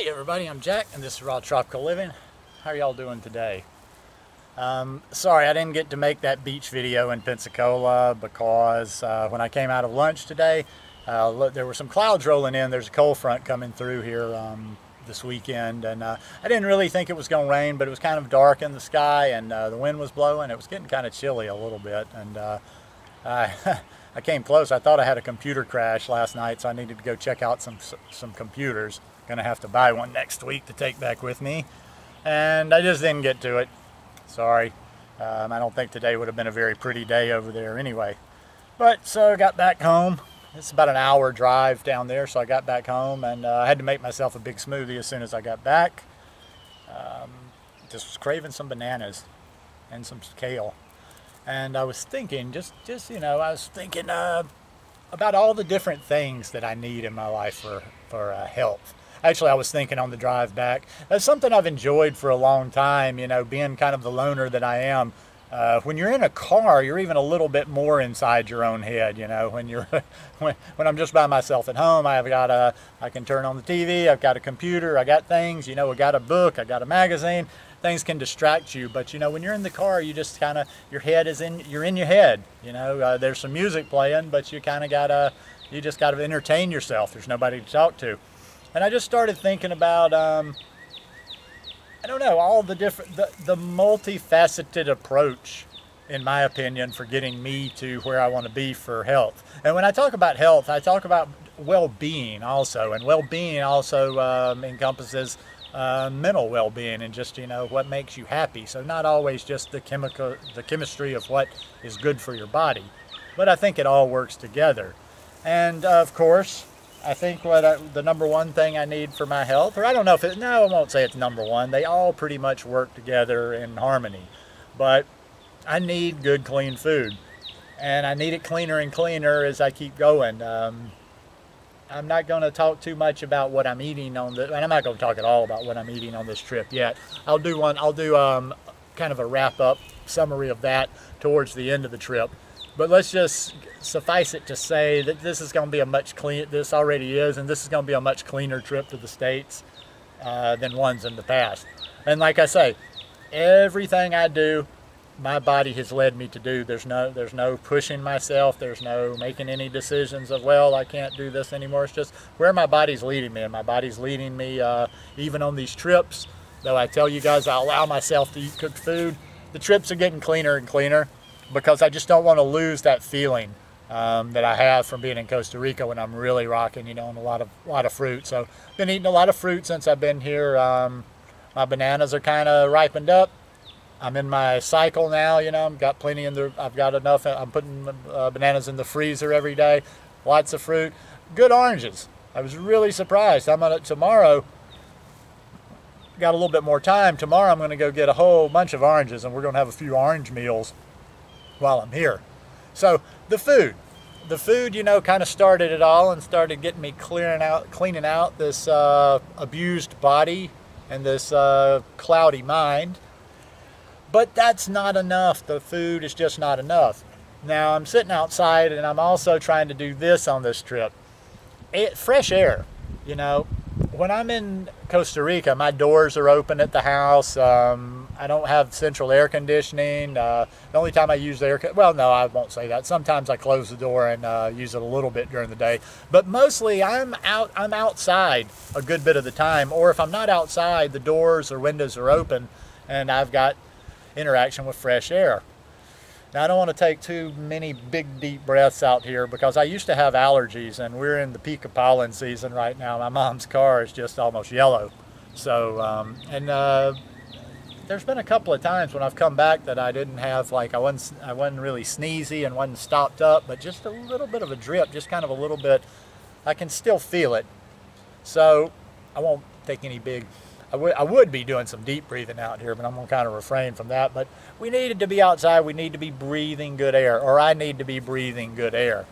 Hey everybody, I'm Jack and this is Raw Tropical Living. How are y'all doing today? Sorry I didn't get to make that beach video in Pensacola because when I came out of lunch today, look, there were some clouds rolling in. There's a cold front coming through here this weekend, and I didn't really think it was going to rain, but it was kind of dark in the sky and the wind was blowing. It was getting kind of chilly a little bit, and I came close. I thought I had a computer crash last night, so I needed to go check out some computers. Gonna have to buy one next week to take back with me, and I just didn't get to it. Sorry. I don't think today would have been a very pretty day over there anyway. But so I got back home. It's about an hour drive down there, so I got back home and I had to make myself a big smoothie as soon as I got back. Just was craving some bananas and some kale. And I was thinking, I was thinking about all the different things that I need in my life for health. Actually, I was thinking on the drive back, that's something I've enjoyed for a long time, being kind of the loner that I am. When you're in a car, you're even a little bit more inside your own head, when you're, when I'm just by myself at home, I can turn on the TV, I've got a computer, I got things, I got a book, I got a magazine. Things can distract you, but when you're in the car, you just kind of, you're in your head, there's some music playing, but you just gotta entertain yourself. There's nobody to talk to. And I just started thinking about, I don't know, all the the multifaceted approach, in my opinion, for getting me to where I want to be for health. And when I talk about health, I talk about well-being also, and well-being also encompasses mental well-being and just what makes you happy. So not always just the chemistry of what is good for your body, but I think it all works together. And of course, I think the number one thing I need for my health, or I don't know if I won't say it's number one. They all pretty much work together in harmony, but I need good, clean food, and I need it cleaner and cleaner as I keep going. I'm not going to talk too much about what I'm eating and I'm not going to talk at all about what I'm eating on this trip yet. I'll do kind of a wrap-up summary of that towards the end of the trip. But let's just suffice it to say that this is going to be this already is, and this is going to be a much cleaner trip to the States than ones in the past. And like I say, everything I do, my body has led me to do. There's no pushing myself. There's no making any decisions of, well, I can't do this anymore. It's just where my body's leading me, and my body's leading me even on these trips. Though I tell you guys I allow myself to eat cooked food, the trips are getting cleaner and cleaner because I just don't want to lose that feeling that I have from being in Costa Rica when I'm really rocking, on a lot of fruit. So I've been eating a lot of fruit since I've been here. My bananas are kind of ripened up. I'm in my cycle now, I've got plenty I've got enough. I'm putting bananas in the freezer every day. Lots of fruit. Good oranges. I was really surprised. Tomorrow, got a little bit more time. Tomorrow I'm going to go get a whole bunch of oranges, and we're going to have a few orange meals while I'm here. So the food, kind of started it all and started getting me cleaning out this abused body and this cloudy mind. But that's not enough. The food is just not enough. Now I'm sitting outside and I'm also trying to do this on this trip. Fresh air, When I'm in Costa Rica, my doors are open at the house. I don't have central air conditioning. The only time I use well, no, I won't say that. Sometimes I close the door and use it a little bit during the day. But mostly I'm outside a good bit of the time. Or if I'm not outside, the doors or windows are open and I've got interaction with fresh air. Now I don't want to take too many big deep breaths out here because I used to have allergies, and we're in the peak of pollen season right now. My mom's car is just almost yellow. So there's been a couple of times when I've come back that I didn't have, I wasn't really sneezy and wasn't stopped up, but just a little bit of a drip, just kind of a little bit. I can still feel it. So I won't take any big I would be doing some deep breathing out here, but I'm going to kind of refrain from that. But we needed to be outside. We need to be breathing good air, or I need to be breathing good air.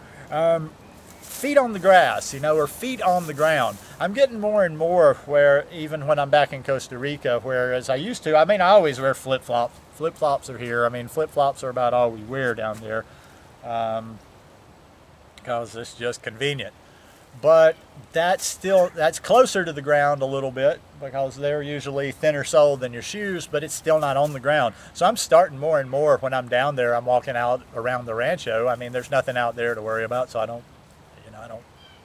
Feet on the grass, or feet on the ground. I'm getting more and more where, even when I'm back in Costa Rica, whereas I used to, I always wear flip-flops. Flip-flops are here. Flip-flops are about all we wear down there because it's just convenient. but that's closer to the ground a little bit because they're usually thinner soled than your shoes, but it's still not on the ground. So I'm starting more and more when I'm down there. I'm walking out around the rancho. I mean, there's nothing out there to worry about, so I don't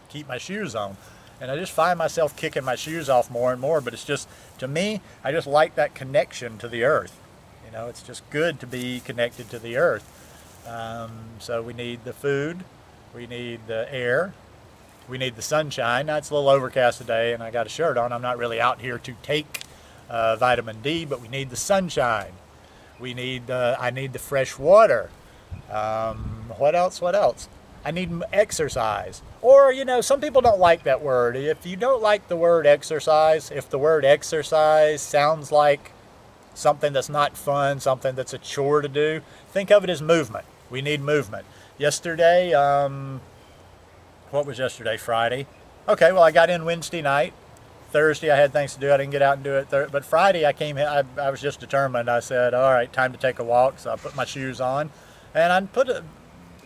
keep my shoes on. And I just find myself kicking my shoes off more and more, but it's just, to me, I just like that connection to the earth. It's just good to be connected to the earth. So we need the food, we need the air, we need the sunshine. Now it's a little overcast today and I got a shirt on. I'm not really out here to take vitamin D, but we need the sunshine. I need the fresh water. What else? I need exercise. Or, some people don't like that word. If you don't like the word exercise, if the word exercise sounds like something that's not fun, something that's a chore to do, think of it as movement. We need movement. Yesterday, what was yesterday? Friday. Okay, well, I got in Wednesday night. Thursday, I had things to do. I didn't get out and do it. But Friday, I came in. I was just determined. I said, all right, time to take a walk. So I put my shoes on, and I put a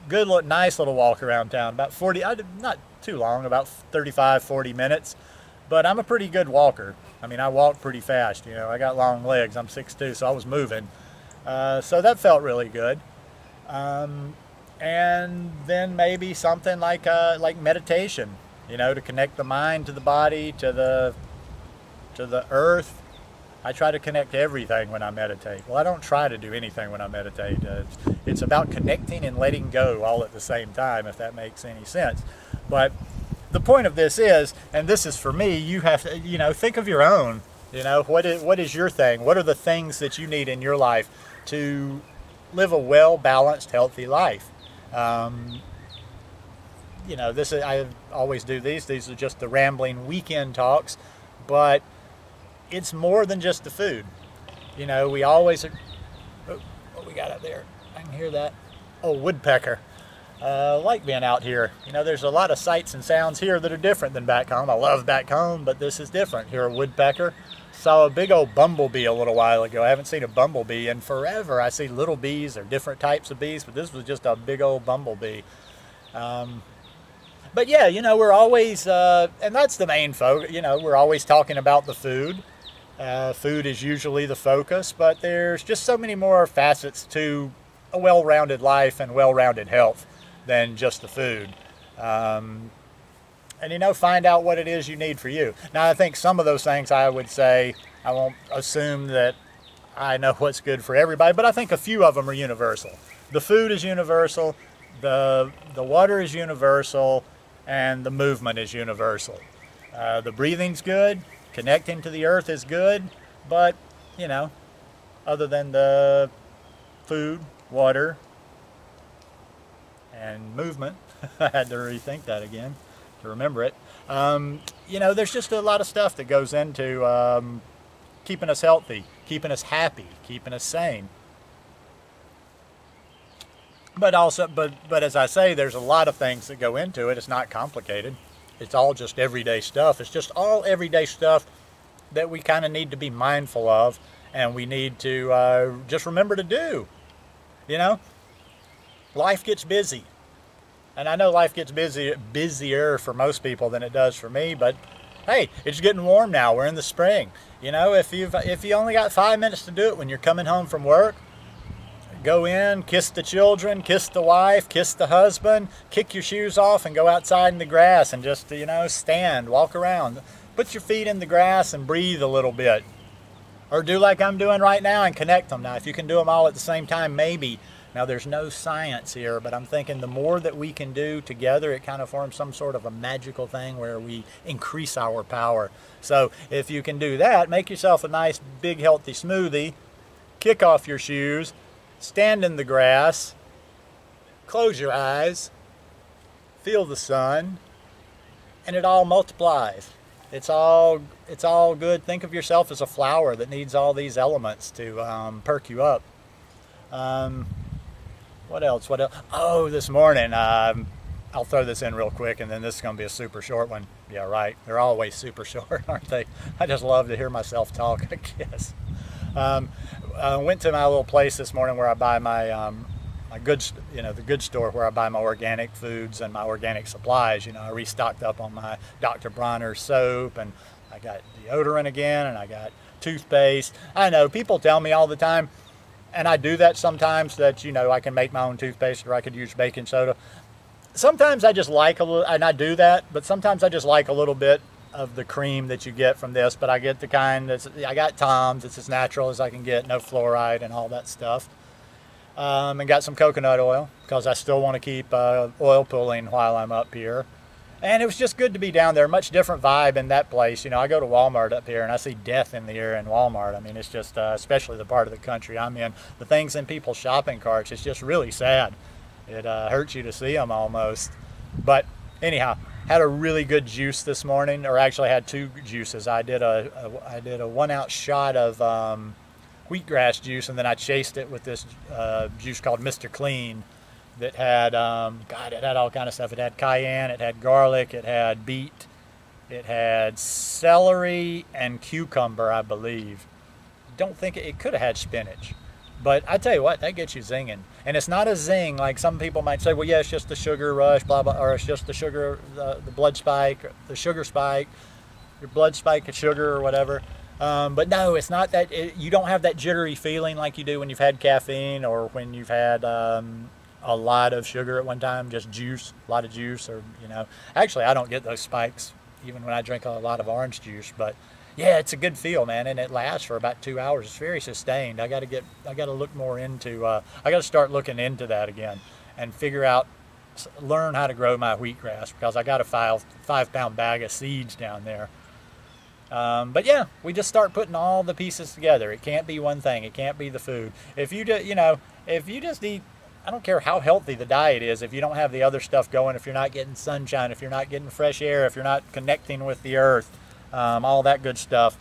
good, nice little walk around town. About 40, not too long, about 35, 40 minutes. But I'm a pretty good walker. I mean, I walk pretty fast. I got long legs. I'm 6'2", so I was moving. So that felt really good. And then maybe something like meditation, to connect the mind to the body, to the earth. I try to connect everything when I meditate. Well, I don't try to do anything when I meditate. It's about connecting and letting go all at the same time, if that makes any sense. But the point of this is, and this is for me, you have to, think of your own. What is your thing? What are the things that you need in your life to live a well-balanced, healthy life? I always do these. These are just the rambling weekend talks, but it's more than just the food. We always, what we got up there? I can hear that. Oh, woodpecker. I like being out here. There's a lot of sights and sounds here that are different than back home. I love back home, but this is different. Hear a woodpecker. Saw a big old bumblebee a little while ago. I haven't seen a bumblebee in forever. I see little bees or different types of bees, but this was just a big old bumblebee. But yeah, we're always, and that's the main focus, we're always talking about the food. Food is usually the focus, but there's just so many more facets to a well-rounded life and well-rounded health than just the food. And find out what it is you need for you. Now, I think some of those things I would say, I won't assume that I know what's good for everybody, but I think a few of them are universal. The food is universal, the water is universal, and the movement is universal. The breathing's good, connecting to the earth is good, but, other than the food, water, and movement, I had to rethink that again to remember it. There's just a lot of stuff that goes into keeping us healthy, keeping us happy, keeping us sane. But also, but as I say, there's a lot of things that go into it. It's not complicated. It's all just everyday stuff. It's just all everyday stuff that we kind of need to be mindful of, and we need to just remember to do. Life gets busy. And I know life gets busier for most people than it does for me, but hey, it's getting warm now. We're in the spring. If you only got 5 minutes to do it when you're coming home from work, go in, kiss the children, kiss the wife, kiss the husband, kick your shoes off and go outside in the grass and just, stand, walk around. Put your feet in the grass and breathe a little bit. Or do like I'm doing right now and connect them. Now, if you can do them all at the same time, maybe. Now, there's no science here, but I'm thinking the more that we can do together, it kind of forms some sort of a magical thing where we increase our power. So if you can do that, make yourself a nice, big, healthy smoothie, kick off your shoes, stand in the grass, close your eyes, feel the sun, and it all multiplies. It's all good. Think of yourself as a flower that needs all these elements to perk you up. What else? Oh, this morning, I'll throw this in real quick, and then this is going to be a super short one. Yeah, right. They're always super short, aren't they? I just love to hear myself talk, I guess. I went to my little place this morning where I buy my the good store where I buy my organic foods and my organic supplies. I restocked up on my Dr. Bronner soap, and I got deodorant again, and I got toothpaste. I know people tell me all the time, and I do that sometimes, that I can make my own toothpaste, or I could use baking soda. Sometimes I just like a little, and I do that, but sometimes I just like a little bit of the cream that you get from this. But I get the kind I got Tom's, it's as natural as I can get, no fluoride and all that stuff. And got some coconut oil, because I still want to keep oil pulling while I'm up here. And it was just good to be down there. Much different vibe in that place. I go to Walmart up here and I see death in the air in Walmart. I mean, it's just, especially the part of the country I'm in, the things in people's shopping carts, it's just really sad. It hurts you to see them almost. But anyhow, had a really good juice this morning, or actually had two juices. I did a 1 ounce shot of wheatgrass juice, and then I chased it with this juice called Mr. Clean that had, it had all kind of stuff. It had cayenne, it had garlic, it had beet, it had celery and cucumber, I believe. Don't think it could have had spinach. But I tell you what, that gets you zinging. And it's not a zing like some people might say, well, yeah, it's just the sugar rush, blah, blah, or it's just the sugar, the blood spike, or the sugar spike, your blood spike of sugar or whatever. But no, it's not that. You don't have that jittery feeling like you do when you've had caffeine, or when you've had a lot of sugar at one time, just juice, a lot of juice, or, Actually, I don't get those spikes even when I drink a lot of orange juice, but yeah, it's a good feel, man, and it lasts for about 2 hours. It's very sustained. I got to look more into, I got to start looking into that again and learn how to grow my wheatgrass, because I got a 5-pound bag of seeds down there. But yeah, we just start putting all the pieces together. It can't be one thing. It can't be the food. If you just eat, I don't care how healthy the diet is, if you don't have the other stuff going, if you're not getting sunshine, if you're not getting fresh air, if you're not connecting with the earth, all that good stuff,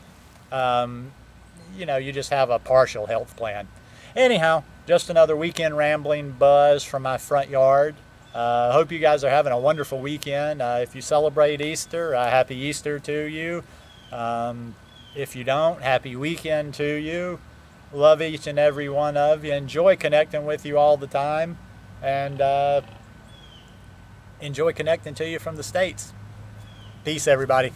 you just have a partial health plan. Anyhow, just another weekend rambling buzz from my front yard. Hope you guys are having a wonderful weekend. If you celebrate Easter, happy Easter to you. If you don't, happy weekend to you. Love each and every one of you. Enjoy connecting with you all the time, and enjoy connecting to you from the States. Peace, everybody.